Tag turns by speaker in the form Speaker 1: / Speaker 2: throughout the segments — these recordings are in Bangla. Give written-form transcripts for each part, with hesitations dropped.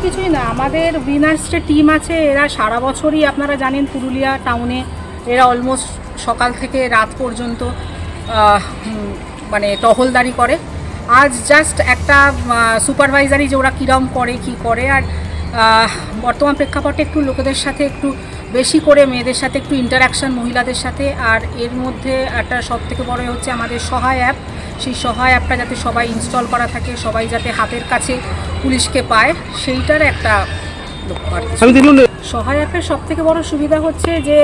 Speaker 1: কিছুই না, আমাদের উইনার্স যে টিম আছে এরা সারা বছরই আপনারা জানেন পুরুলিয়া টাউনে এরা অলমোস্ট সকাল থেকে রাত পর্যন্ত মানে টহলদারি করে। আজ জাস্ট একটা সুপারভাইজারি যে ওরা কীরম করে কী করে। আর বর্তমান প্রেক্ষাপটে একটু লোকেদের সাথে একটু বেশি করে মেয়েদের সাথে একটু ইন্টারাকশান মহিলাদের সাথে। আর এর মধ্যে একটা সবথেকে বড় হচ্ছে আমাদের সহায় অ্যাপ। সেই সহায় অ্যাপটা যাতে সবাই ইনস্টল করা থাকে, সবাই যাতে হাতের কাছে পুলিশকে পায়, সেইটার একটা সহায় অ্যাপের সবথেকে বড় সুবিধা হচ্ছে যে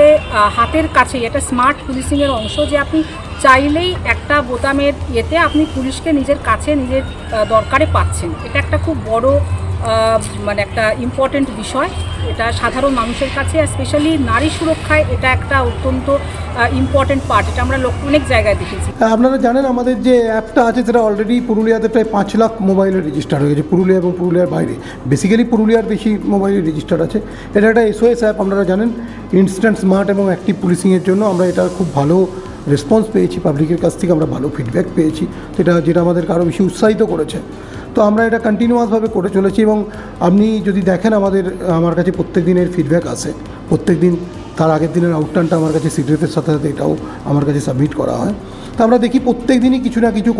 Speaker 1: হাতের কাছেই এটা স্মার্ট পুলিশিংয়ের অংশ, যে আপনি চাইলেই একটা বোতামের ইয়েতে আপনি পুলিশকে নিজের কাছে নিজের দরকারে পাচ্ছেন। এটা একটা খুব বড় মানে একটা ইম্পর্টেন্ট বিষয়। এটা সাধারণ মানুষের কাছে স্পেশালি নারী সুরক্ষায় এটা একটা অত্যন্ত ইম্পর্টেন্ট পার্ট। এটা আমরা অনেক জায়গায় দেখেছি।
Speaker 2: আপনারা জানেন আমাদের যে অ্যাপটা আছে সেটা অলরেডি পুরুলিয়াতে প্রায় 5 লাখ মোবাইলে রেজিস্টার হয়ে গেছে, পুরুলিয়া এবং পুরুলিয়ার বাইরে। বেসিক্যালি পুরুলিয়ার বেশি মোবাইলে রেজিস্টার আছে। এটা একটা SOS অ্যাপ, আপনারা জানেন ইনস্ট্যান্ট স্মার্ট এবং অ্যাক্টিভ পুলিশিংয়ের জন্য আমরা এটা খুব ভালো রেসপন্স পেয়েছি, পাবলিকের কাছ থেকে আমরা ভালো ফিডব্যাক পেয়েছি, যেটা আমাদেরকে আরও বেশি উৎসাহিত করেছে। তো আমরা এটা কন্টিনিউয়াসভাবে করে চলেছি এবং আপনি যদি দেখেন আমার কাছে প্রত্যেক দিনের ফিডব্যাক আসে, প্রত্যেক দিন তার আগের দিনের আউটটার্নটা আমার কাছে সিক্রেটের সাথে সাথে এটাও আমার কাছে সাবমিট করা হয়। তো আমরা দেখি প্রত্যেক দিনই কিছু না কিছু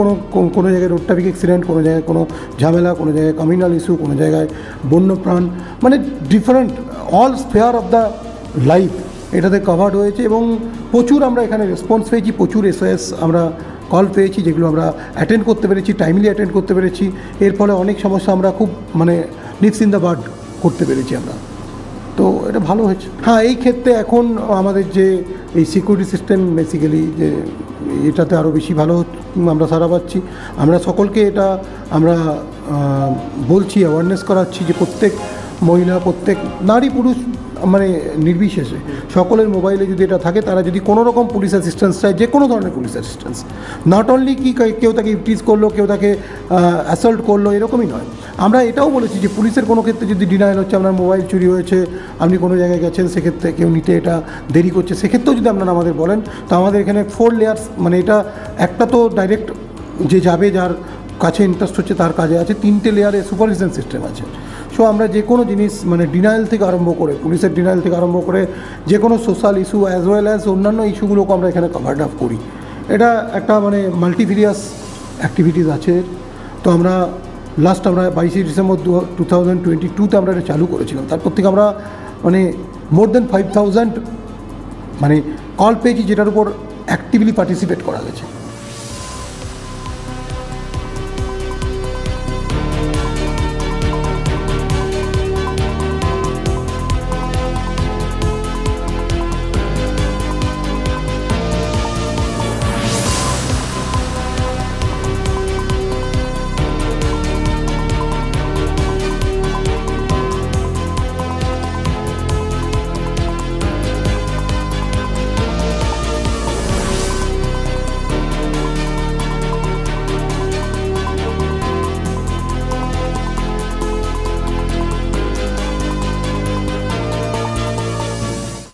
Speaker 2: কোনো জায়গায় রোড ট্রাফিক অ্যাক্সিডেন্ট, কোনো জায়গায় কোনো ঝামেলা, কোনো জায়গায় কমিউনাল ইস্যু, কোনো জায়গায় বন্যপ্রাণ, মানে different all spare of the life এটাতে কভার্ড হয়েছে। এবং প্রচুর আমরা এখানে রেসপন্স পেয়েছি, প্রচুর SOS আমরা কল পেয়েছি, যেগুলো আমরা অ্যাটেন্ড করতে পেরেছি, টাইমলি অ্যাটেন্ড করতে পেরেছি। এর ফলে অনেক সমস্যা আমরা খুব মানে নিপস ইন দ্য বাড করতে পেরেছি আমরা। তো এটা ভালো হয়েছে। হ্যাঁ, এই ক্ষেত্রে এখন আমাদের যে এই সিকিউরিটি সিস্টেম বেসিক্যালি যে এটাতে আরও বেশি ভালো আমরা সাড়া পাচ্ছি। আমরা সকলকে এটা আমরা বলছি, অ্যাওয়ারনেস করাচ্ছি যে প্রত্যেক মহিলা, প্রত্যেক নারী পুরুষ মানে নির্বিশেষে সকলের মোবাইলে যদি এটা থাকে, তারা যদি কোনো রকম পুলিশ অ্যাসিস্ট্যান্স চায়, যে কোনো ধরনের পুলিশ অ্যাসিস্ট্যান্স, নট অনলি কি কেউ তাকে ইপটিজ করলো, কেউ তাকে অ্যাসল্ট করলো, এরকমই নয়। আমরা এটাও বলেছি যে পুলিশের কোনো ক্ষেত্রে যদি ডিনায়াল হচ্ছে, আপনার মোবাইল চুরি হয়েছে, আপনি কোনো জায়গায় গেছেন, সেক্ষেত্রে কেউ নিতে এটা দেরি করছে, সেক্ষেত্রেও যদি আপনারা আমাদের বলেন, তো আমাদের এখানে 4 লেয়ার্স, মানে এটা একটা তো ডাইরেক্ট যে যাবে, যার কাছে ইন্টারেস্ট হচ্ছে তার কাজে আছে, 3টে লেয়ারে সুপারভিশন সিস্টেম আছে। সো আমরা যে কোনো জিনিস মানে ডিনায়াল থেকে আরম্ভ করে, পুলিশের ডিনায়াল থেকে আরম্ভ করে যে কোনো social issue as well as অন্যান্য ইস্যুগুলোকে আমরা এখানে কভার্ড আপ করি। এটা একটা মানে মাল্টিভিরিয়াস অ্যাক্টিভিটিস আছে। তো আমরা লাস্ট 22শে ডিসেম্বর 2022-তে আমরা এটা চালু করেছিলাম। তারপর থেকে আমরা মানে মোর দেন 5000 মানে কল পেয়েছি, যেটার উপর অ্যাক্টিভলি পার্টিসিপেট করা গেছে।